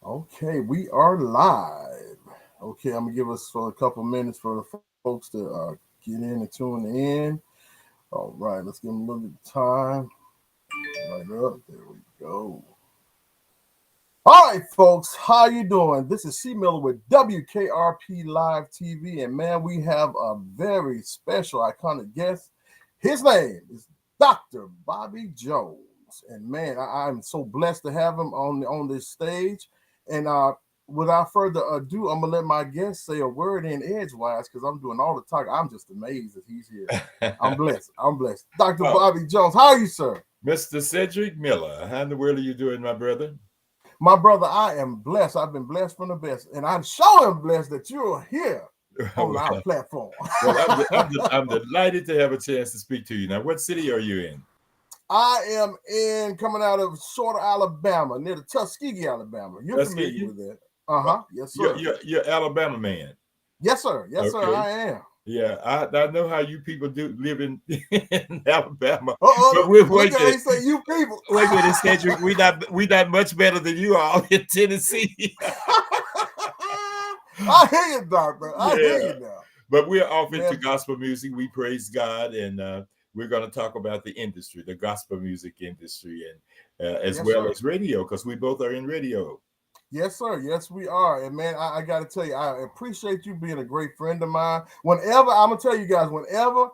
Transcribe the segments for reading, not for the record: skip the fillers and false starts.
Okay, we are live. Okay, I'm gonna give us for a couple minutes for the folks to get in and tune in. All right, let's give them a little bit of time. Right up, there we go. All right, folks, how you doing? This is C Miller with WKRP Live TV, and man, we have a very special, iconic guest. His name is Dr. Bobby Jones, and man, I'm so blessed to have him on this stage. And without further ado, I'm gonna let my guest say a word in edgewise because I'm doing all the talk. I'm just amazed that he's here. I'm blessed. I'm blessed. Dr. Oh, Bobby Jones, how are you, sir? Mr. Cedric Miller, how in the world are you doing, my brother? My brother, I am blessed. I've been blessed from the best. And I'm sure am blessed that you're here on our well, platform. I'm delighted to have a chance to speak to you. Now, what city are you in? I am coming out of Shorter, Alabama, near the Tuskegee, Alabama. You're familiar Tuskegee? with that. Oh, Yes, you're, sir. you're, you're Alabama man. Yes, sir. Yes, sir. Okay. I am. Yeah, I know how you people do live in Alabama. But Oh, look wait at a how minute. you say you people. Wait a minute, Cedric. We not much better than you all in Tennessee. I hear you, doctor. I hear Yeah. you now. But we're off into Man, gospel music. We praise God, and we're going to talk about the industry, the gospel music industry, and as yes, well sir. as radio, because we both are in radio. Yes, sir. Yes, we are. And man, I got to tell you, I appreciate you being a great friend of mine. Whenever, I'm going to tell you guys, whenever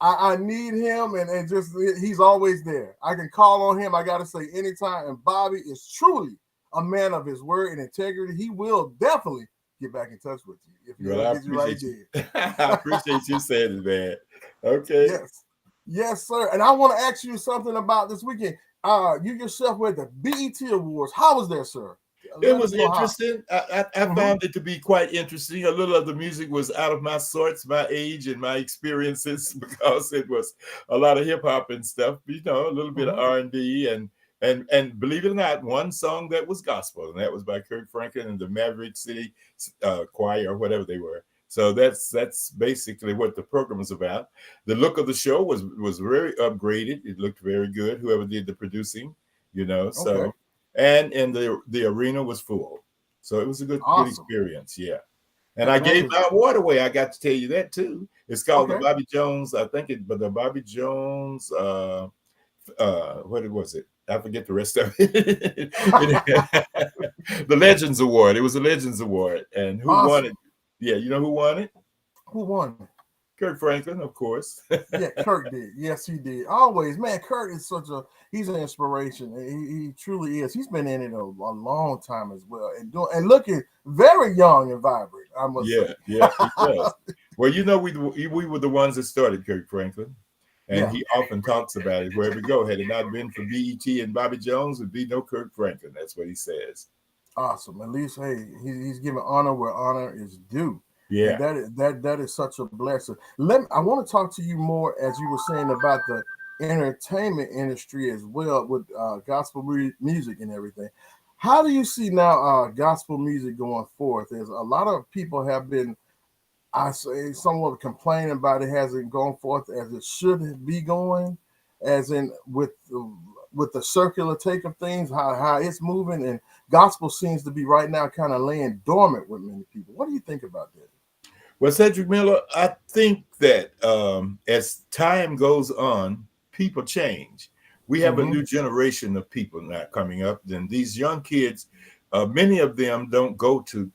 I need him and just he's always there. I can call on him. I got to say anytime. And Bobby is truly a man of his word and integrity. He will definitely get back in touch with you if he Well, don't I get you right appreciate you. I there. appreciate you saying it, man. Okay. Yes. Yes, sir. And I want to ask you something about this weekend. You yourself were at the BET Awards. How was that, sir? It Let us was know how. interesting. I Mm-hmm. found it to be quite interesting. A little of the music was out of my sorts, my age, and my experiences because it was a lot of hip hop and stuff. You know, a little bit of Mm-hmm. R&B and believe it or not, one song that was gospel, and that was by Kirk Franklin and the Maverick City Choir or whatever they were. So that's basically what the program was about. The look of the show was very upgraded. It looked very good. Whoever did the producing, you know. Okay. And the arena was full, so it was a good Awesome. experience. Yeah, and I Man, gave because my award away. I got to tell you that too. It's called the okay. Bobby Jones. I think it, but the Bobby Jones. What was it? I forget the rest of it. The Legends Award. It was a Legends Award, and who won it? Awesome. Yeah, you know who won it? Who won? Kirk Franklin, of course. Yeah, Kirk did. Yes, he did. Always, man. Kirk is he's an inspiration. He truly is. He's been in it a long time as well, and looking very young and vibrant. I must Yeah, say. yeah, he does. Well, you know, we were the ones that started Kirk Franklin, and Yeah, he often talks about it wherever we go. Had it not been for BET and Bobby Jones, would be no Kirk Franklin. That's what he says. awesome. At least, hey, he's giving honor where honor is due, and Yeah, that is such a blessing. I want to talk to you more as you were saying about the entertainment industry as well with gospel music and everything. How do you see now gospel music going forth? There's a lot of people have been, I say, somewhat complaining about it hasn't gone forth as it should be going, as in with the circular take of things, how it's moving, and gospel seems to be right now kind of laying dormant with many people. What do you think about that? well, Cedric Miller, I think that as time goes on, people change. We have a Mm-hmm. new generation of people now coming up, and these young kids, many of them don't go to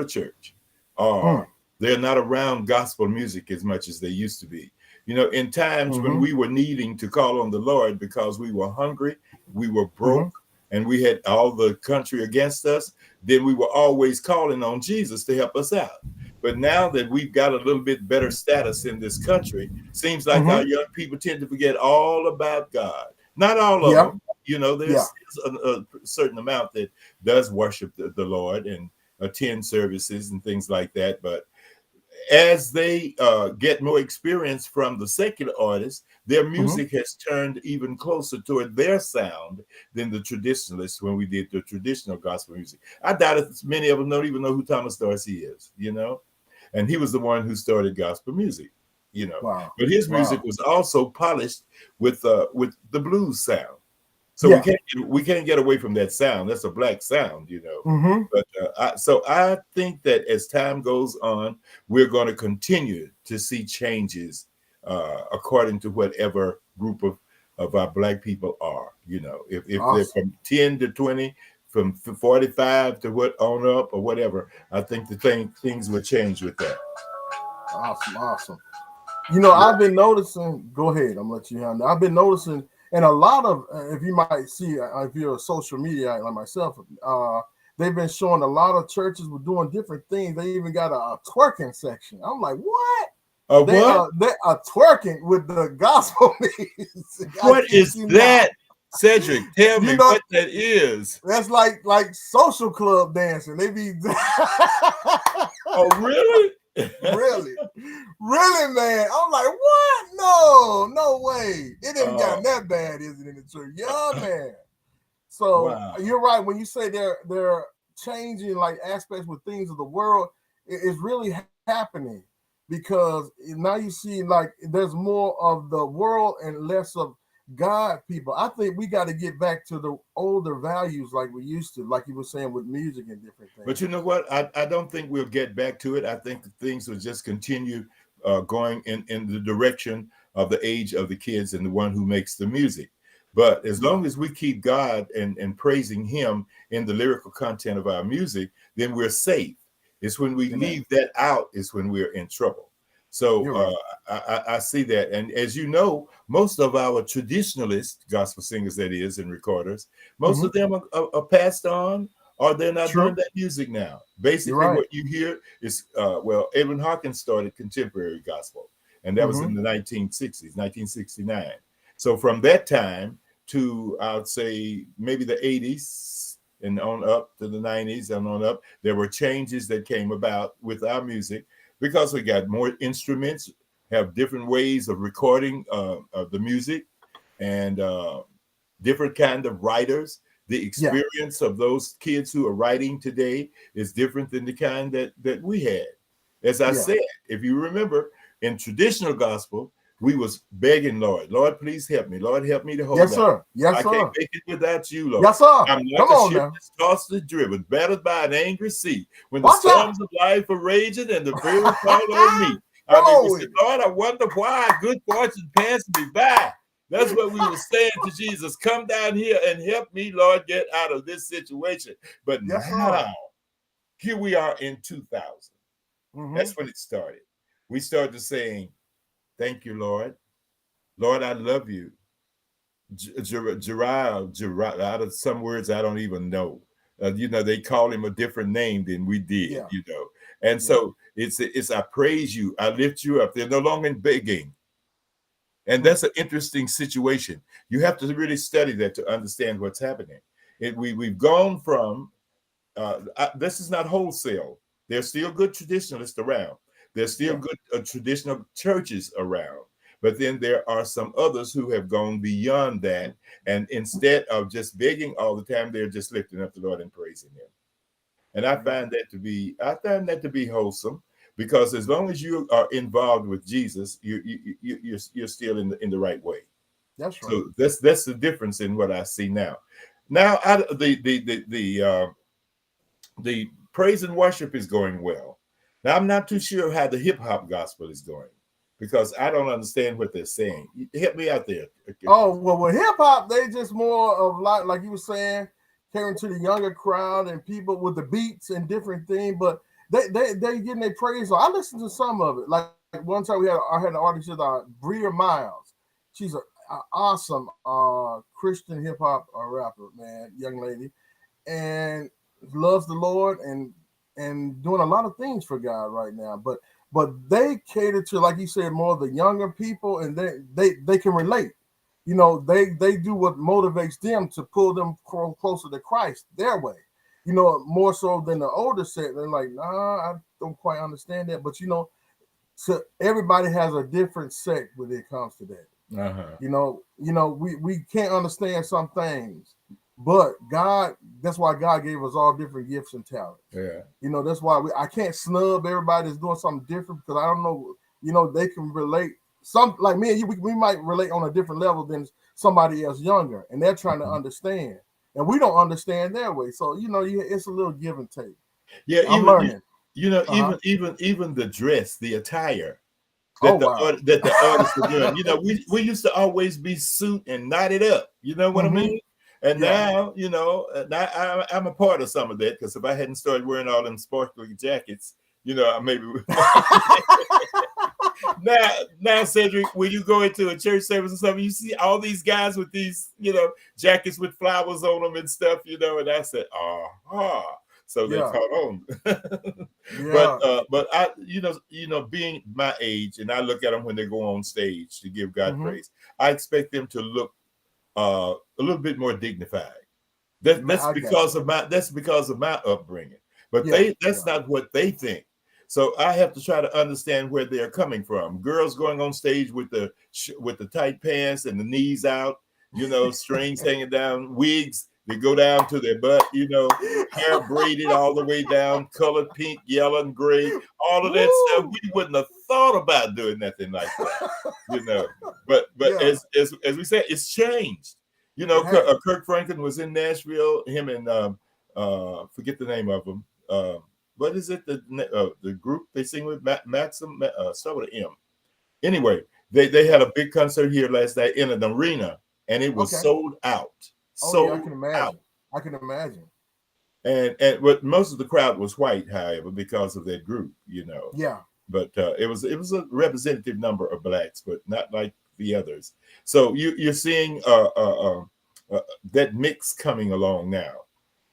church, Mm, or they're not around gospel music as much as they used to be. You know, in times when mm-hmm. we were needing to call on the Lord because we were hungry, we were Mm-hmm. broke, and we had all the country against us, then we were always calling on Jesus to help us out. But now that we've got a little bit better status in this country, seems like Mm-hmm. our young people tend to forget all about God. Not all of Yeah. them, you know. Yeah. There's a certain amount that does worship the Lord and attend services and things like that. But as they get more experience from the secular artists, their Mm-hmm. music has turned even closer toward their sound than the traditionalists when we did the traditional gospel music. I doubt if many of them don't even know who Thomas Dorsey is, you know? And he was the one who started gospel music, you know. Wow. But his music Wow. was also polished with the blues sound. So Yeah. we can't get away from that sound. That's a black sound, you know. Mm-hmm. But so I think that as time goes on, we're going to continue to see changes according to whatever group of our black people are. You know, if they're Awesome. from 10 to 20, from 45 to what on up or whatever, I think things will change with that. Awesome. Awesome. You know, I've been noticing. Go ahead. I'm gonna let you handle. I've been noticing, and a lot of, if you might see, if you're a social media like myself, they've been showing a lot of churches were doing different things. They even got a twerking section. I'm like, what? What? They are twerking with the gospel music. I What kid is you not. that, Cedric? Tell You me know, what that is. that's like social club dancing. They be Oh, really? really, really, man. I'm like, what? No, no way. It ain't Oh, gotten that bad, is it, in the church? Yeah, man. So wow. you're right when you say they're changing like aspects with things of the world. It's really happening because now you see like there's more of the world and less of God people. I think we got to get back to the older values like we used to, like you were saying with music and different But you things. know what? I don't think we'll get back to it. I think things will just continue going in the direction of the age of the kids and the one who makes the music. But as Yeah, long as we keep God and praising Him in the lyrical content of our music, then we're safe. It's when we amen. leave that out is when we're in trouble. So You're right. I see that. And as you know, most of our traditionalist gospel singers, that is, and recorders, most Mm-hmm. of them are passed on or they're not doing True. that music now. You're Basically, right. what you hear is, well, Edwin Hawkins started contemporary gospel, and that was Mm-hmm. in the 1960s, 1969. So from that time to, I would say, maybe the 80s and on up to the 90s and on up, there were changes that came about with our music because we got more instruments, have different ways of recording of the music, and different kind of writers. The Yeah, experience of those kids who are writing today is different than the kind that we had. As I yeah. said, if you remember, in traditional gospel, we was begging Lord, Lord, please help me. Lord, help me to hold Yes, out. sir. Yes, I can't sir. make it without you, Lord. Yes, sir. I'm Come like a on ship now. that's tossed and driven, battered by an angry sea. When the Watch out. storms of life are raging and the billows fall on me. I Come mean, we on said, with it. Lord, I wonder why good fortune passed me by. That's what we were saying to Jesus. Come down here and help me, Lord, get out of this situation. But Yes, sir. now, here we are in 2000. Mm-hmm. That's when it started. We started saying, thank you, Lord. Lord, I love you. Gerard, out of some words I don't even know. They call him a different name than we did, Yeah, And yeah. so it's I praise you, I lift you up. They're no longer begging. And Mm. that's an interesting situation. You have to really study that to understand what's happening. We've gone from this is not wholesale. There's still good traditionalists around. There's still Yeah, good traditional churches around. But then there are some others who have gone beyond that. And instead of just begging all the time, they're just lifting up the Lord and praising Him. And yeah. I find that to be wholesome because as long as you are involved with Jesus, you're still in the right way. That's right. So that's the difference in what I see now. Now, the praise and worship is going well. Now, I'm not too sure how the hip hop gospel is going because I don't understand what they're saying. Help me out there. Oh well, with hip hop, they just more of like you were saying, catering to the younger crowd and people with the beats and different things. But they getting their praise. I listened to some of it. Like one time I had an artist with Bria Miles. She's a awesome Christian hip hop rapper, man, young lady, and loves the Lord and doing a lot of things for God right now. But they cater to, like you said, more of the younger people, and they can relate. You know, they do what motivates them to pull them closer to Christ their way. You know, more so than the older set. They're like, nah, I don't quite understand that. But you know, so everybody has a different sect when it comes to that. Uh-huh. We can't understand some things, but God, that's why God gave us all different gifts and talents. Yeah. That's why I can't snub everybody that's doing something different because I don't know. They can relate. Some like me and you, we might relate on a different level than somebody else younger, and they're trying to understand, and we don't understand their way. So it's a little give and take. Yeah, I'm learning. Uh-huh. even the dress, the attire Oh that wow. the artists are doing. We used to always be suit and knotted up. You know what I Mm-hmm. mean? And Yeah. now, now I'm a part of some of that, because if I hadn't started wearing all them sparkly jackets, maybe now, Cedric, when you go into a church service or something, you see all these guys with these, jackets with flowers on them and stuff, and I said, so they Yeah. caught on. but Yeah. but I, being my age, and I look at them when they go on stage to give God Mm-hmm. praise, I expect them to look a little bit more dignified. That's I got because you. of my upbringing. But Yeah. that's Yeah. not what they think. So I have to try to understand where they're coming from. Girls going on stage with the tight pants and the knees out, strings hanging down, wigs that go down to their butt, hair braided all the way down, colored pink, yellow, and gray, all of that stuff. Woo! We wouldn't have thought about doing nothing like that, you know. But Yeah. as we said, it's changed. It has. Kirk Franklin was in Nashville. Him and forget the name of them. What is it? The group they sing with, Maxim, start with an M. Anyway, they had a big concert here last night in an arena, and it was Okay. sold out. Oh yeah, I Sold can out. imagine. I can imagine. And but most of the crowd was white, however, because of that group, Yeah. But it was a representative number of blacks, but not like the others. So you're seeing that mix coming along now.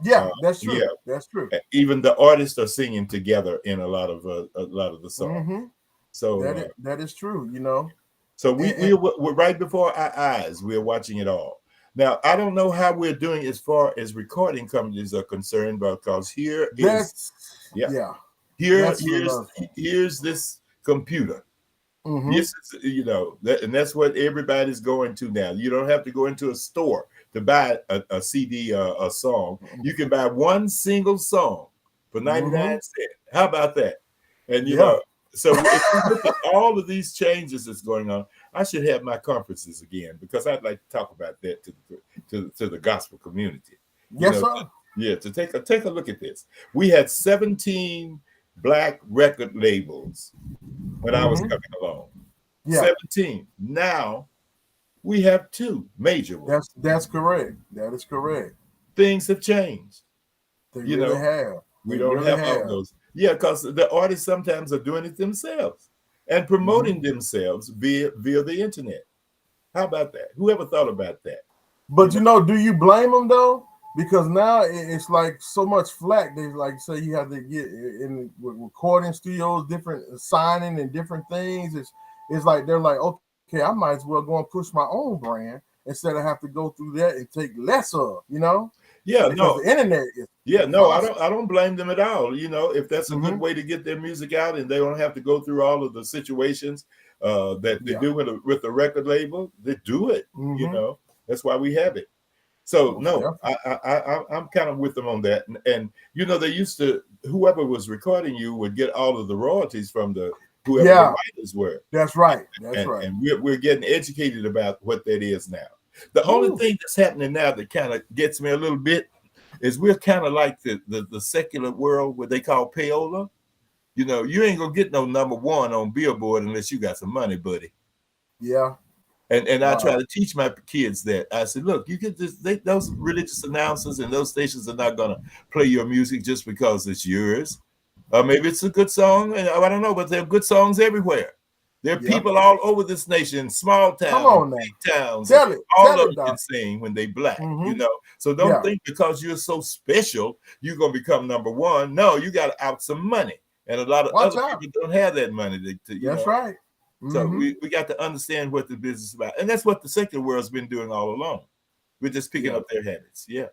Yeah. Uh, That's yeah, true. That's true. even the artists are singing together in a lot of the songs. Mm-hmm. So That is true. You know. so And, we're right before our eyes. We're watching it all. Now I don't know how we're doing as far as recording companies are concerned, because here is that's yeah yeah. here That's here's another thing. here's this computer. Mm-hmm. Yes, and that's what everybody's going to now. You don't have to go into a store to buy a CD, a song. You can buy one single song for 99 Mm-hmm. cents. How about that? And Yeah. so if we look at all of these changes that's going on, I should have my conferences again, because I'd like to talk about that to the gospel community. You Yes, know, sir. to take a look at this. We had 17 black record labels when I was Mm-hmm. coming along. Yeah. 17. Now we have two major ones. That's correct. That is correct. Things have changed. They You really know, have. we They don't really have all have. those. Yeah, because the artists sometimes are doing it themselves and Mm-hmm. promoting themselves via the internet. How about that? Whoever thought about that? You But know, do you blame them though? Because now it's like so much flack. They like say you have to get in recording studios, different signing and different things. It's like they're like, okay, I might as well go and push my own brand instead of have to go through that and take less of, yeah, because no, the internet yeah, is no, awesome. I don't blame them at all. If that's a good Mm-hmm. way to get their music out, and they don't have to go through all of the situations that they Yeah. do with the record label, they do it. You Mm-hmm. know, that's why we have it. So Most no, definitely. I'm kind of with them on that. And they used to, whoever was recording you would get all of the royalties from the whoever the Yeah, writers were, that's right. That's and right. we're getting educated about what that is now. The only Woo. thing that's happening now that kind of gets me a little bit is we're kind of like the secular world, what they call payola. You ain't gonna get no number one on Billboard unless you got some money, buddy. Yeah. And I try Wow. to teach my kids that. I said, look, you can just those religious announcers and those stations are not gonna play your music just because it's yours. Maybe it's a good song, and I don't know, but there are good songs everywhere. There are Yeah. people all over this nation, small Come towns, on now. big towns, and Tell it. all of Tell them it, can Doc. sing when they black. Mm-hmm. So don't Yeah. think because you're so special you're gonna become number one. No, you got to out some money, and a lot of Watch other out. people don't have that money That's right. so Mm-hmm. we got to understand what the business is about. And that's what the secular world's been doing all along. We're just picking Yeah. up their habits. Yeah.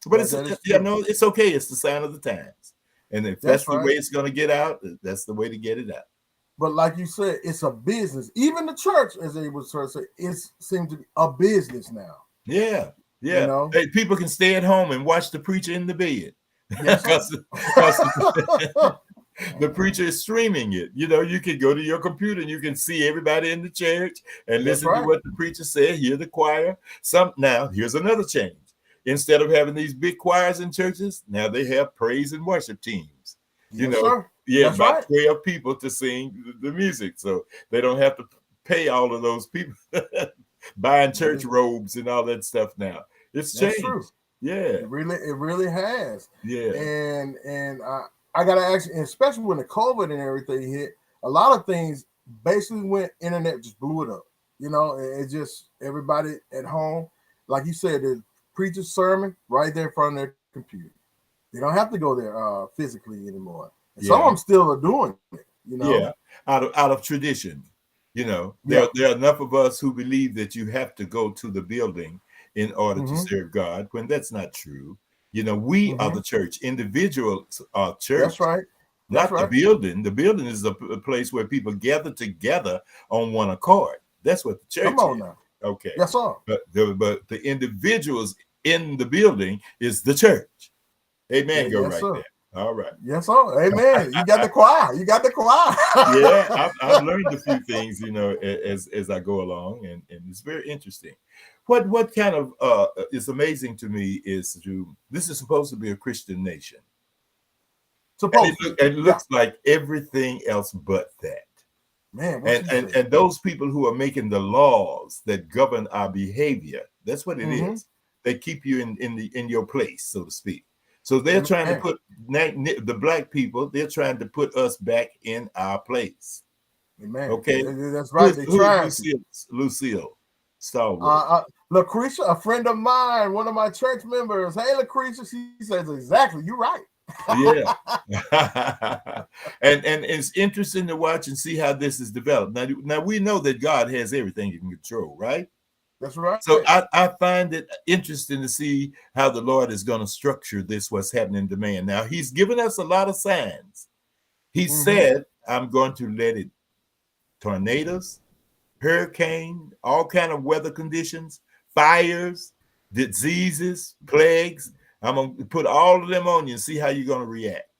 But That is true. it's okay. It's the sign of the times. And if that's That's the way right. it's going to get out, that's the way to get it out. But like you said, it's a business. Even the church, as they would sort of say, it seems to be a business now. Yeah. You Yeah. know? Hey, people can stay at home and watch the preacher in the bed. Yes, sir. Because The preacher is streaming it. You can go to your computer and you can see everybody in the church and That's listen to right. what the preacher said, hear the choir. Now here's another change. Instead of having these big choirs in churches, now they have praise and worship teams. You Yes, know, sir. yeah, That's about right. 12 people to sing the music. So they don't have to pay all of those people buying That church is, robes and all that stuff now. It's that's true. changed. Yeah, It really has. yeah, And I gotta ask you, especially when the COVID and everything hit, a lot of things basically went internet just blew it up. It just everybody at home, like you said, the preacher's sermon right there in front of their computer. They don't have to go there physically anymore. And some of yeah. them still are doing it. Yeah, out of tradition. Yeah. There are enough of us who believe that you have to go to the building in order to Mm-hmm. serve God, when that's not true. We are Mm-hmm. the church. Individuals are That's church, right. That's not the right. building. The building is a place where people gather together on one accord. That's what the Come church on is. now. Okay. Yes, sir. But the individuals in the building is the church. Amen. Go Yes, right sir. there. All right. Yes, sir. Amen. You got the choir. You got the choir. Yeah, I've learned a few things, as I go along, and it's very interesting. What kind of is amazing to me is this is supposed to be a Christian nation, and Supposed to be. it Yeah. looks like everything else but that. Man, what And you and say? and those people who are making the laws that govern our behavior, that's what it Mm-hmm. is. They keep you in your place, so to speak. So they're trying to Amen. put the black people. They're trying to put us back in our place. Amen. Okay, That's right. who's They who's trying to. Lucille Starwood? Lucretia, a friend of mine, one of my church members. Hey, Lucretia, she says exactly. You're right. Yeah, and it's interesting to watch and see how this is developed. Now we know that God has everything in control, right? That's right. So I find it interesting to see how the Lord is going to structure this, what's happening to man. Now He's given us a lot of signs. He Mm-hmm. said, "I'm going to let it tornadoes, hurricane, all kind of weather conditions, fires, diseases, plagues. I'm gonna put all of them on you and see how you're gonna react."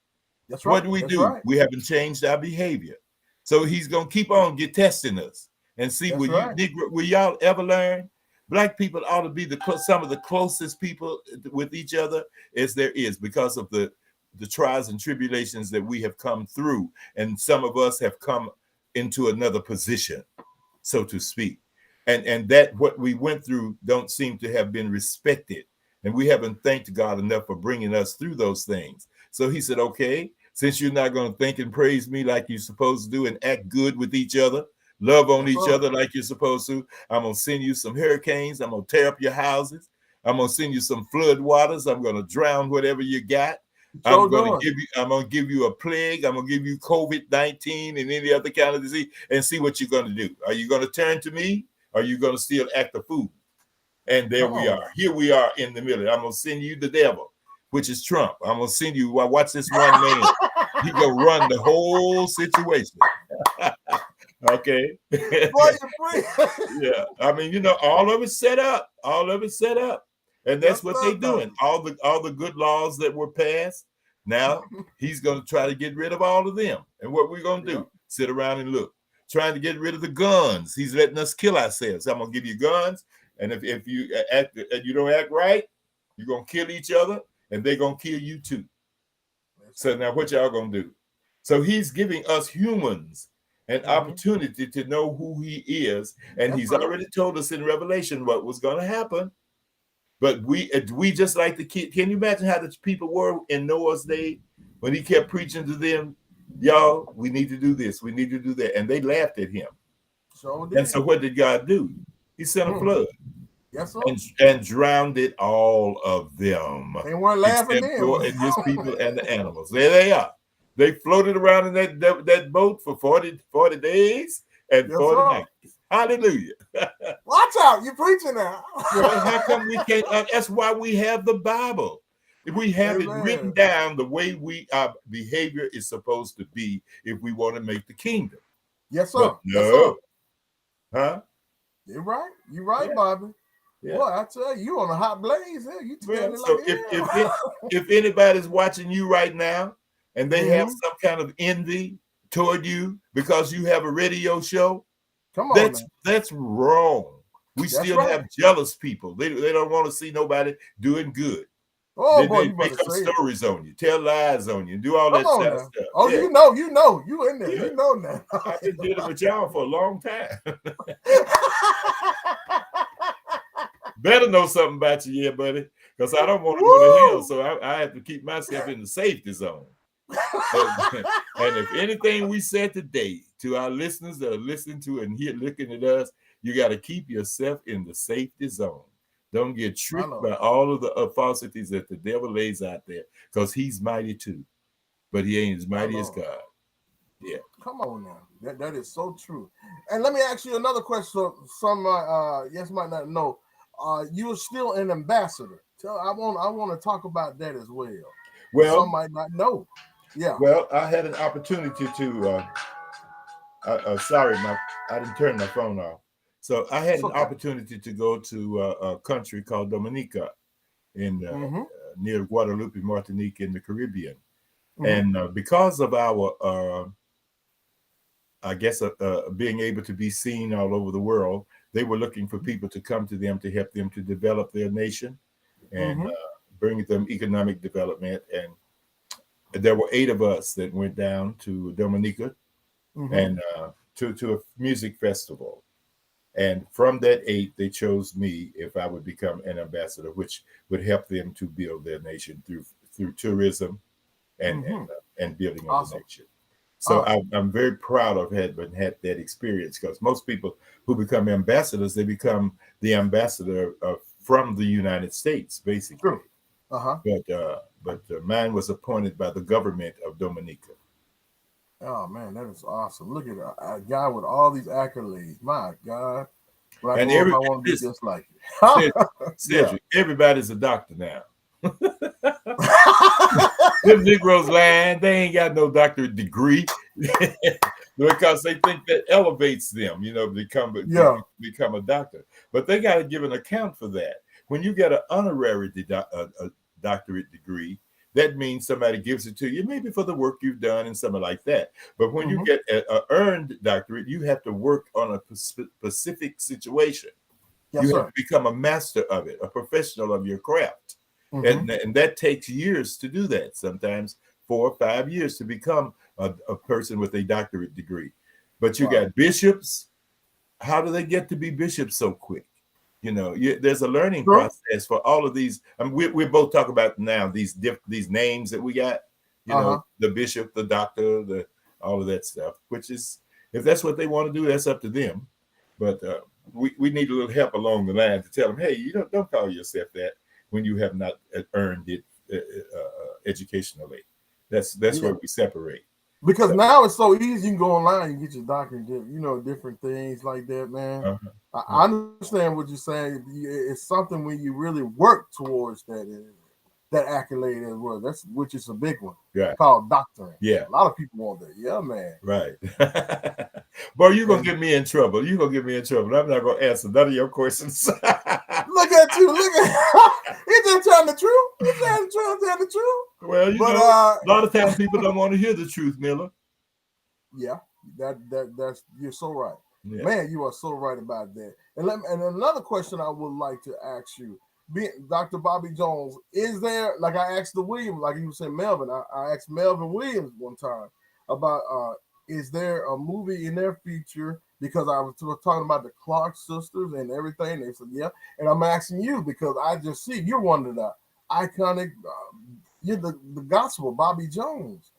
That's What right. do we That's do? right. We haven't changed our behavior. So he's gonna keep on get testing us and see, That's right. will y'all ever learn? Black people ought to be some of the closest people with each other as there is, because of the trials and tribulations that we have come through, and some of us have come into another position, so to speak. And that what we went through don't seem to have been respected. And we haven't thanked God enough for bringing us through those things. So he said, okay, since you're not going to thank and praise me like you're supposed to do and act good with each other, love on That's each right. other like you're supposed to, I'm going to send you some hurricanes. I'm going to tear up your houses. I'm going to send you some flood waters. I'm going to drown whatever you got. So doing. I'm going to give you a plague. I'm going to give you COVID-19 and any other kind of disease, and see what you're going to do. Are you going to turn to me? Or are you going to still act a fool? And there Come we on are. now. Here we are in the middle. I'm going to send you the devil, which is Trump. I'm going to send you, watch this one man. He going to run the whole situation. Okay. Boy, you're free. Yeah. I mean, all of it's set up. All of it's set up. And that's Yes, what sir. they're doing. All the good laws that were passed. Now he's going to try to get rid of all of them. And what we're going to Yep. do, sit around and look. Trying to get rid of the guns. He's letting us kill ourselves. I'm going to give you guns. And if you you don't act right, you're going to kill each other, and they're going to kill you too. That's So it. now what y'all going to do? So he's giving us humans an Mm-hmm. opportunity to know who he is. And That's he's right. already told us in Revelation what was going to happen. But we just like the kid. Can you imagine how the people were in Noah's day when he kept preaching to them? Y'all, we need to do this. We need to do that. And they laughed at him. So And did. so what did God do? He sent a Mm. flood Yes, sir. and drowned it all of them, They weren't laughing except then. Noah and his people and the animals. There they are. They floated around in that boat for 40 days and Yes, 40 sir. nights. Hallelujah. Watch out. You're preaching now. Well, how come we can't? That's why we have the Bible. We have it written Amen. down the way our behavior is supposed to be if we want to make the kingdom. Yes, But sir. Yes, sir. no, huh? You're right. You're right, Yeah, Bobby. yeah. Boy, I tell you, you on a hot blaze here. You telling Well, it like so hell. if anybody's watching you right now and they have some kind of envy toward you because you have a radio show, Come on now. that's wrong. We That's still right. have jealous people. They don't want to see nobody doing good. Oh boy, They you better make up say it. stories on you, tell lies on you, do all Come that on kind of now. stuff. Oh, Yeah, you in there. yeah. You know now. I've been dealing with y'all for a long time. Better know something about you, yeah, buddy, because I don't want to go to hell. Woo! So I have to keep myself in the safety zone. And if anything we said today to our listeners that are listening to and here looking at us, you got to keep yourself in the safety zone. Don't get My tricked Lord. by all of the falsities that the devil lays out there, because he's mighty too, but he ain't as My mighty as Lord. God. Yeah. Come on now. That is so true. And let me ask you another question. So some yes might not know. You're still an ambassador. I want to talk about that as well. Because Well, some might not know. Yeah. I had an opportunity to. Sorry, I didn't turn my phone off. So I had It's an okay. opportunity to go to a country called Dominica in Mm-hmm. near Guadeloupe, Martinique, in the Caribbean. Mm-hmm. And because of our, I guess, being able to be seen all over the world, they were looking for people to come to them to help them to develop their nation and Mm-hmm. bring them economic development. And there were 8 of us that went down to Dominica Mm-hmm. and to a music festival. And from that 8, they chose me if I would become an ambassador, which would help them to build their nation through tourism and Mm-hmm. building of the Awesome. nation. All So right. I'm very proud of having had that experience, because most people who become ambassadors, they become the ambassador from the United States, basically. True. Uh-huh. But mine was appointed by the government of Dominica. Oh man, that is awesome. Look at a guy with all these accolades. My God. When I And grow up, I want to be listen, just like Cedric, you. Yeah. Cedric, everybody's a doctor now. Them Negroes lying, they ain't got no doctorate degree because they think that elevates them, Yeah. become a doctor. But they got to give an account for that. When you get an honorary a doctorate degree, that means somebody gives it to you, maybe for the work you've done and something like that. But when you Mm-hmm. get a earned doctorate, you have to work on a specific situation. Yes, You have sir. to become a master of it, a professional of your craft. Mm-hmm. And that takes years to do that, sometimes 4 or 5 years to become a person with a doctorate degree. But you Right. got bishops. How do they get to be bishops so quick? There's a learning True. process for all of these. I mean, we both talk about now these names that we got, Uh-huh. the bishop, the doctor, all of that stuff, which is, if that's what they want to do, that's up to them. But we need a little help along the line to tell them, hey, you don't call yourself that when you have not earned it educationally. That's Yeah. where we separate. Because So, now it's so easy. You can go online and get your doctor, different things like that, man. uh, I understand what you're saying. It's something when you really work towards that accolade as well. That's which is a big one yeah, called doctoring. yeah. A lot of people want that. Yeah, man. Right. Boy, you're gonna And get me in trouble. You're gonna get me in trouble. I'm not gonna answer none of your questions. look at you. Look at he's just telling the truth. He's trying to tell the truth. Well, But a lot of times people don't want to hear the truth, Miller. yeah, that's you're so right. Yeah. Man, you are so right about that. And another question I would like to ask you, Dr. Bobby Jones, is there, like I asked the Williams, like you said Melvin, I asked Melvin Williams one time about is there a movie in their future, because I was talking about the Clark sisters and everything. They said yeah, and I'm asking you because I just see you're one of the iconic, you're the gospel Bobby Jones.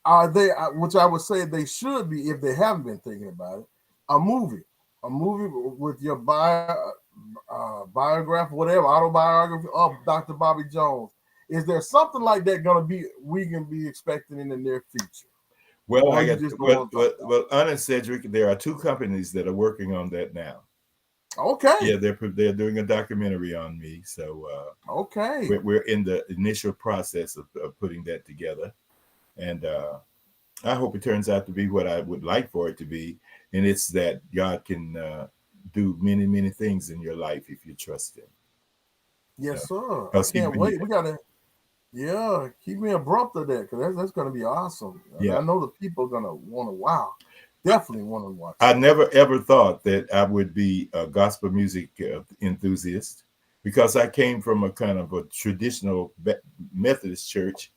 Are they, which I would say they should be if they haven't been thinking about it, a movie with your biography, whatever, autobiography of Dr. Bobby Jones. Is there something like that going to be, we can be expecting in the near future? Well, Or I you got just don't want to talk about well, honest Cedric, there are 2 companies that are working on that now. it? Okay. Yeah, they're doing a documentary on me. So Okay. we're in the initial process of putting that together, and I hope it turns out to be what I would like for it to be, and it's that God can do many, many things in your life if you trust Him. Yes, sir. I Because can't wait. We got to. Yeah, keep me abrupt of that because that's going to be awesome. And Yeah. I know the people are going to want to, wow, definitely want to watch I that. never ever thought that I would be a gospel music enthusiast because I came from a kind of a traditional Methodist church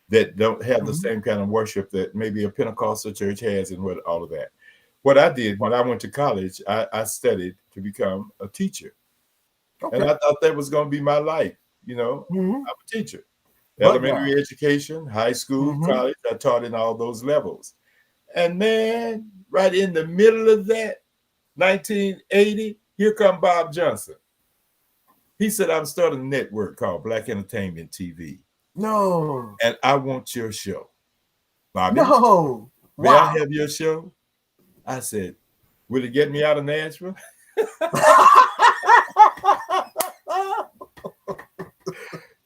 that don't have the Hmm. same kind of worship that maybe a Pentecostal church has and what all of that. What I did when I went to college, I studied to become a teacher. And Okay. I thought that was going to be my life. You know, Hmm. I'm a teacher. But God. Elementary education, high school, Hmm. college, I taught in all those levels. And man, right in the middle of that, 1980, here come Bob Johnson. He said, I'm starting a network called Black Entertainment TV, No. and I want your show. Bobby, No. may I Wow. have your show? I said, will it get me out of Nashville?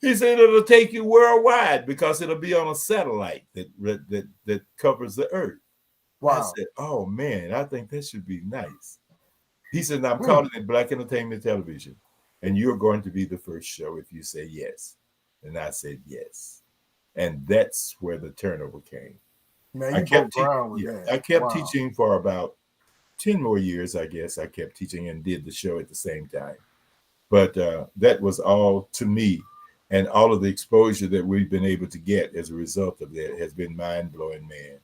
He said, it'll take you worldwide because it'll be on a satellite that covers the earth. I Wow. said, oh man, I think that should be nice. He said, I'm Mm. calling it Black Entertainment Television, and you're going to be the first show if you say yes. And I said yes. And that's where the turnover came. Man, I you broke kept teaching, ground with yeah, that. I kept Wow. teaching for about 10 more years, I guess. I kept teaching and did the show at the same time. But that was all to me. And all of the exposure that we've been able to get as a result of that has been mind blowing, man.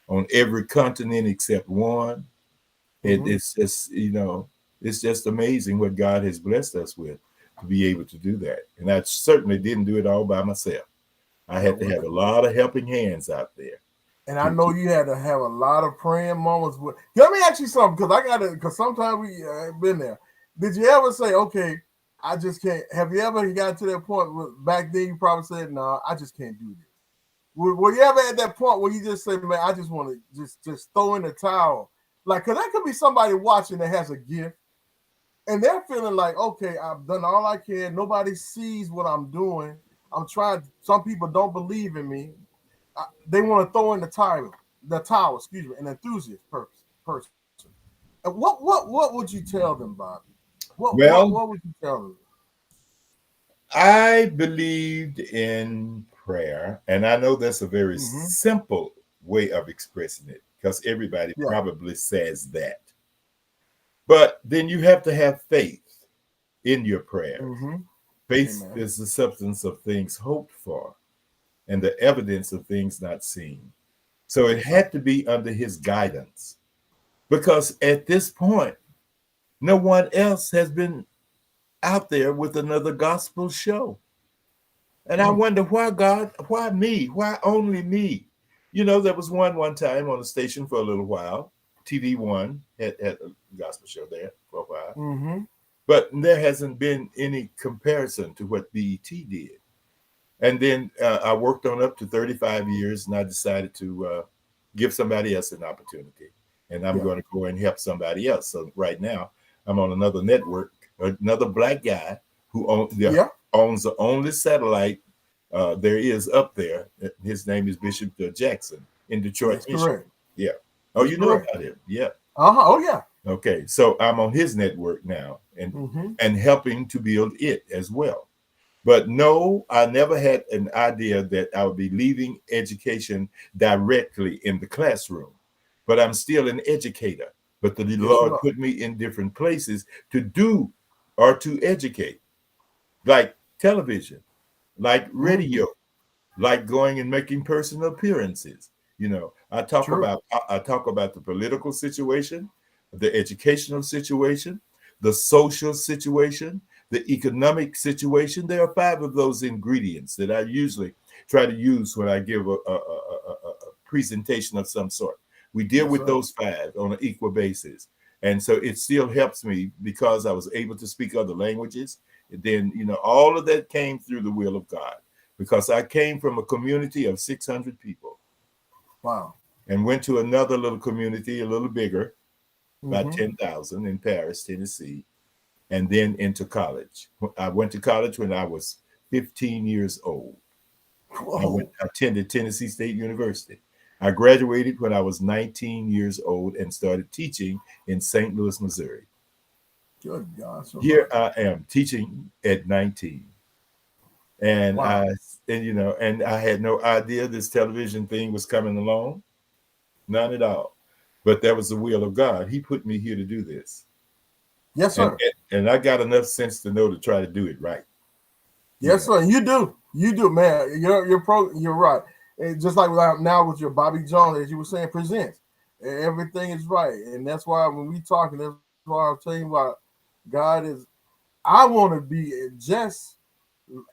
On every continent except one, Hmm. it's just, it's just amazing what God has blessed us with to be able to do that. And I certainly didn't do it all by myself. I No, had to well, have a lot of helping hands out there and I know to you had to have a lot of praying moments. With, let me ask you something because I got to, because sometimes we been there. Did you ever say, okay, I just can't? Have you ever got to that point where back then you probably said, no, I just can't do this? Were you ever at that point where you just say, man, I just want to just throw in the towel? Like, because that could be somebody watching that has a gift and they're feeling like, okay, I've done all I can. Nobody sees what I'm doing. I'm trying. Some people don't believe in me. They want to throw in the towel, excuse me, an enthusiast person. And what would you tell them, Bobby? What well, would you tell them? I believed in prayer, and I know that's a very Mm-hmm. simple way of expressing it because everybody Yeah. probably says that. But then you have to have faith in your prayers. Mm-hmm. Faith Amen. is the substance of things hoped for and the evidence of things not seen. So it Yes, sir. had to be under his guidance because at this point, no one else has been out there with another gospel show. And I Mm. wonder why God, why me? Why only me? There was one time on the station for a little while. TV One had a gospel show there for a while. Mm-hmm. But there hasn't been any comparison to what BET did. And then I worked on up to 35 years and I decided to give somebody else an opportunity. And I'm Yeah. going to go and help somebody else. So right now, I'm on another network, another black guy who Yeah. owns the only satellite there is up there. His name is Bishop Jackson in Detroit, That's Michigan. correct. Yeah. Oh, That's you know correct. about him. Yeah. Uh-huh. Oh yeah. Okay. So I'm on his network now Mm-hmm. and helping to build it as well. But no, I never had an idea that I would be leaving education directly in the classroom. But I'm still an educator. But the Yes, you Lord are. put me in different places to do or to educate, like television, like Mm-hmm. radio, like going and making personal appearances. I talk True. about I talk about the political situation, the educational situation, the social situation, the economic situation. There are five of those ingredients that I usually try to use when I give a presentation of some sort. We deal Yes, with sir. those five on an equal basis. And so it still helps me because I was able to speak other languages. And then, all of that came through the will of God because I came from a community of 600 people Wow. and went to another little community, a little bigger, about Mm-hmm. 10,000 in Paris, Tennessee, and then into college. I went to college when I was 15 years old. Whoa. I attended Tennessee State University. I graduated when I was 19 years old and started teaching in St. Louis, Missouri. Good God, Here Almighty. I am teaching at 19. And Wow. and I had no idea this television thing was coming along, none at all. But that was the will of God. He put me here to do this, Yes, and sir. and I got enough sense to know to try to do it right. You Yes, know, sir. You do. You do, man. You're right. And just like now with your Bobby Jones, as you were saying, presents. Everything is right. And that's why when we talking, that's why I'm telling you about God is I want to be just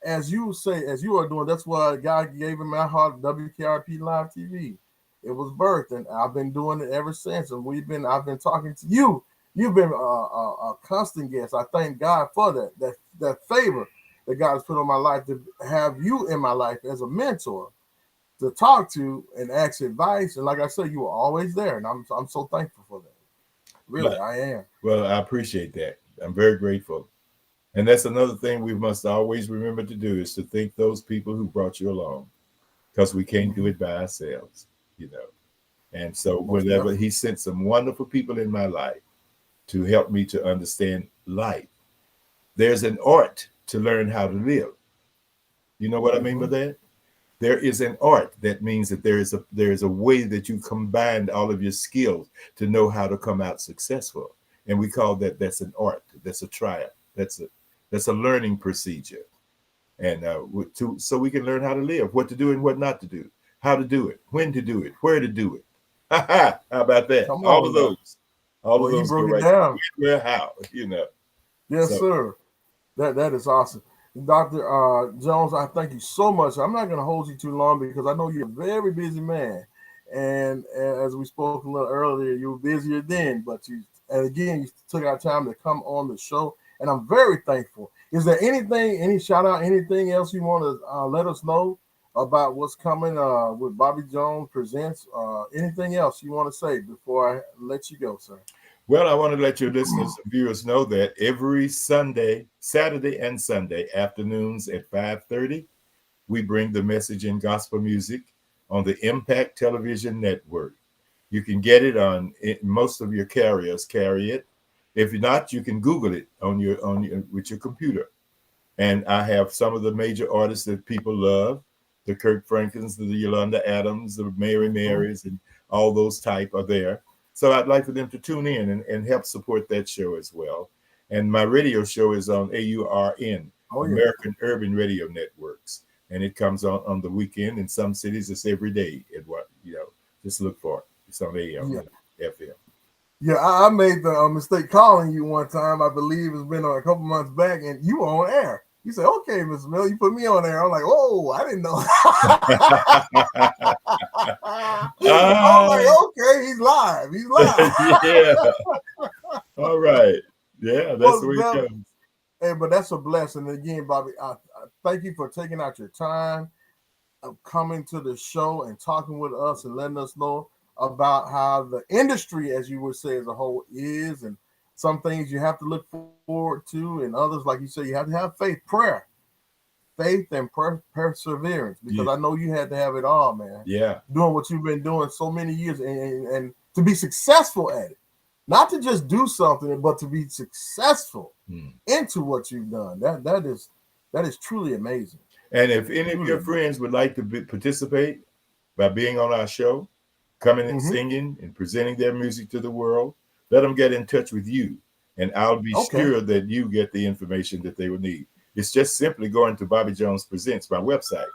as you say, as you are doing, that's why God gave in my heart WKRP Live TV. It was birthed, and I've been doing it ever since. And I've been talking to you. You've been a constant guest. I thank God for that favor that God has put on my life to have you in my life as a mentor to talk to and ask advice. And like I said, you were always there, and I'm so thankful for that. Really, but I am. well, I appreciate that. I'm very grateful. And that's another thing we must always remember to do is to thank those people who brought you along, because we can't do Mm-hmm. it by ourselves, you know. And so Most whenever definitely. he sent some wonderful people in my life to help me to understand life, there's an art to learn how to live. You know what I mean by Mm-hmm. that? There is an art. That means that there is a way that you combined all of your skills to know how to come out successful. And we call that's an art. That's a triumph. That's a learning procedure. And so we can learn how to live, what to do and what not to do, how to do it, when to do it, where to do it. How about that? Come on now. All of Well, you those go broke it right there. down. When, where, how. Yes, So sir. That is awesome. Dr. Jones, I thank you so much. I'm not going to hold you too long because I know you're a very busy man. And as we spoke a little earlier, you were busier then, and again, you took our time to come on the show. And I'm very thankful. Is there any shout out, anything else you want to let us know about what's coming with Bobby Jones Presents? Anything else you want to say before I let you go, sir? well, I want to let your listeners and viewers know that every Sunday, Saturday and Sunday afternoons at 5:30, we bring the message in gospel music on the Impact Television Network. You can get it on most of your carriers carry it. If you're not, you can Google it on your with your computer. And I have some of the major artists that people love, the Kirk Franklins, the Yolanda Adams, the Mary Mhm. Marys, and all those type are there. So I'd like for them to tune in and help support that show as well. And my radio show is on AURN, Oh, yeah. American Urban Radio Networks. And it comes on the weekend. In some cities, it's every day. Just look for it. It's on AM, Yeah. FM. Yeah, I made the mistake calling you one time. I believe it's been a couple months back, and you were on air. You said, "Okay, Mr. Miller, you put me on there." I'm like, "Oh, I didn't know." I'm Ah, like, "Okay, he's live. He's live." yeah. All right. Yeah, that's the Most way it definitely. goes. Hey, but that's a blessing. Again, Bobby, I thank you for taking out your time of coming to the show and talking with us and letting us know about how the industry, as you would say, as a whole is, and some things you have to look forward to, and others, like you said, you have to have faith and perseverance, because Yeah. I know you had to have it all, man, Yeah. doing what you've been doing so many years, and to be successful at it, not to just do something, but to be successful Hmm. into what you've done. That is truly amazing. And if any of Truly your amazing. friends would like to participate by being on our show, coming and Mm-hmm. singing and presenting their music to the world, let them get in touch with you. And I'll be Okay. sure that you get the information that they will need. It's just simply going to Bobby Jones Presents, my website.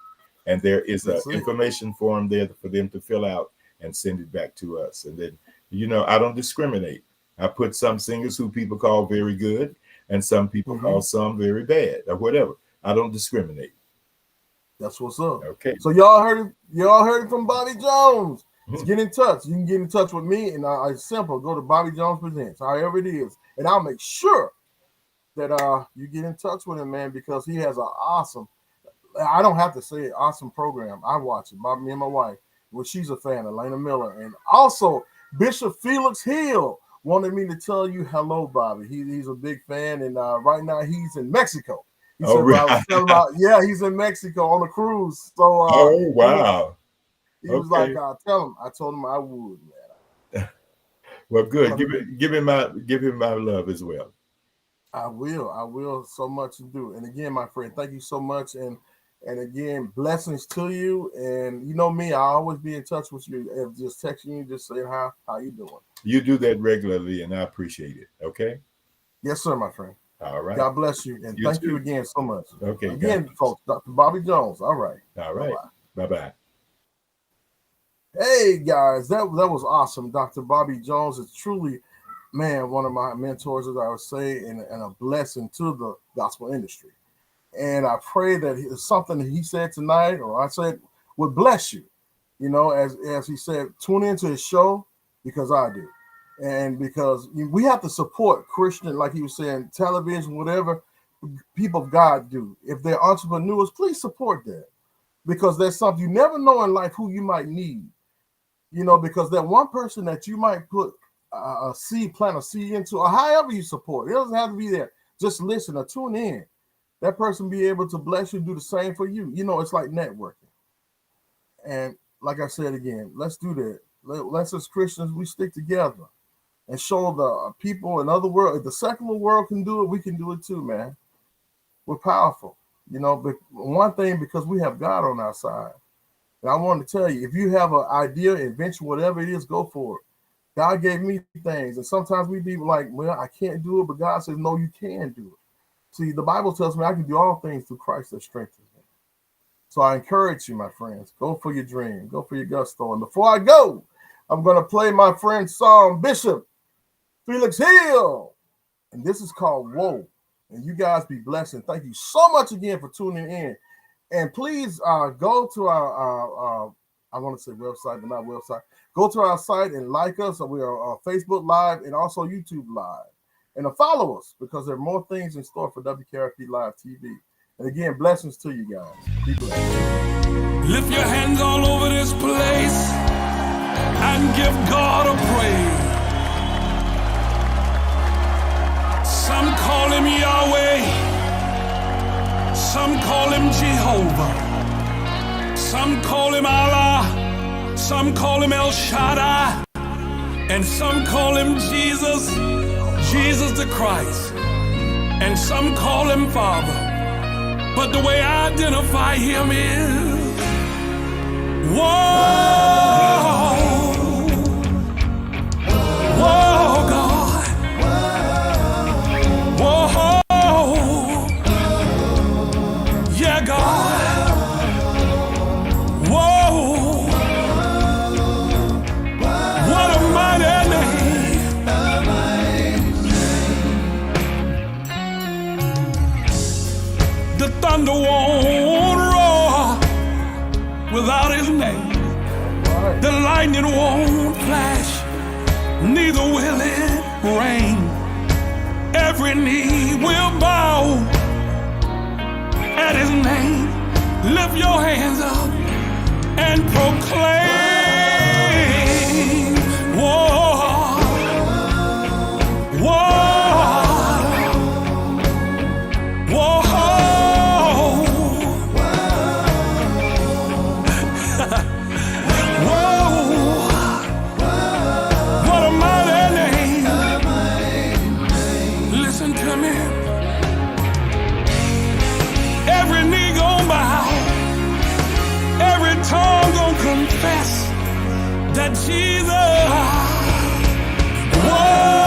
And there is an That's it. information form there for them to fill out and send it back to us. And then, I don't discriminate. I put some singers who people call very good, and some people Mm-hmm. call some very bad, or whatever. I don't discriminate. That's what's up. Okay. So y'all heard it. Y'all heard it from Bobby Jones. Hmm. Get in touch. You can get in touch with me, and it's simple. Go to Bobby Jones Presents, however it is, and I'll make sure that you get in touch with him, man, because he has an awesome. I don't have to say it, awesome program. I watch it. Me and my wife. Well, she's a fan, Elena Miller, and also Bishop Felix Hill wanted me to tell you hello, Bobby. He's a big fan, and right now he's in Mexico. He Oh, said, but I right. was telling about, yeah, he's in Mexico on a cruise. So Oh, he was wow. he was like, Okay. tell him. I told him I would, Well, good. man. Give him my love as well. I will. I will so much to do. And again, my friend, thank you so much. And And again, blessings to you. And you know me, I always be in touch with you. If just texting you, just saying how you doing. You do that regularly, and I appreciate it. Okay. Yes, sir, my friend. All right. God bless you. And You thank too. you again so much. Okay. Again, folks, Dr. Bobby Jones. All right. All right. Bye-bye. Hey, guys, that was awesome. Dr. Bobby Jones is truly, man, one of my mentors, as I would say, and a blessing to the gospel industry. And I pray that something that he said tonight, or I said, would bless you. You know, as he said, tune into his show because I do. And because we have to support Christian, like he was saying, television, whatever people of God do. If they're entrepreneurs, please support that. Because there's something you never know in life who you might need. You know, because that one person that you might put plant a seed into, or however you support, it doesn't have to be there. Just listen or tune in. That person be able to bless you, do the same for you. You know, it's like networking. And like I said again, let's do that. Let's as Christians, we stick together and show the people in other world. If the secular world can do it, we can do it too, man. We're powerful. You know, but one thing, because we have God on our side. And I want to tell you, if you have an idea, invention, whatever it is, go for it. God gave me things. And sometimes we be like, well, I can't do it. But God says, no, you can do it. See, the Bible tells me I can do all things through Christ that strengthens me. So I encourage you, my friends, go for your dream. Go for your gusto. And before I go, I'm going to play my friend's song, Bishop Felix Hill. And this is called Whoa. And you guys be blessed. And thank you so much again for tuning in. And please go to our I want to say website, but not website. Go to our site and like us. We are on Facebook Live and also YouTube Live. And follow us because there are more things in store for WKRP Live TV. And again, blessings to you guys. Be blessed. Lift your hands all over this place and give God a praise. Some call him Yahweh. Some call him Jehovah. Some call him Allah. Some call him El Shaddai. And some call him Jesus, Jesus the Christ. And some call him Father. But the way I identify him is, whoa, whoa, God, whoa, yeah, God, whoa, what a mighty name. The thunder won't roar without his name. The lightning won't flash, neither will it rain. Every knee will bow at his name. Lift your hands up and proclaim, whoa, whoa, whoa. Confess that Jesus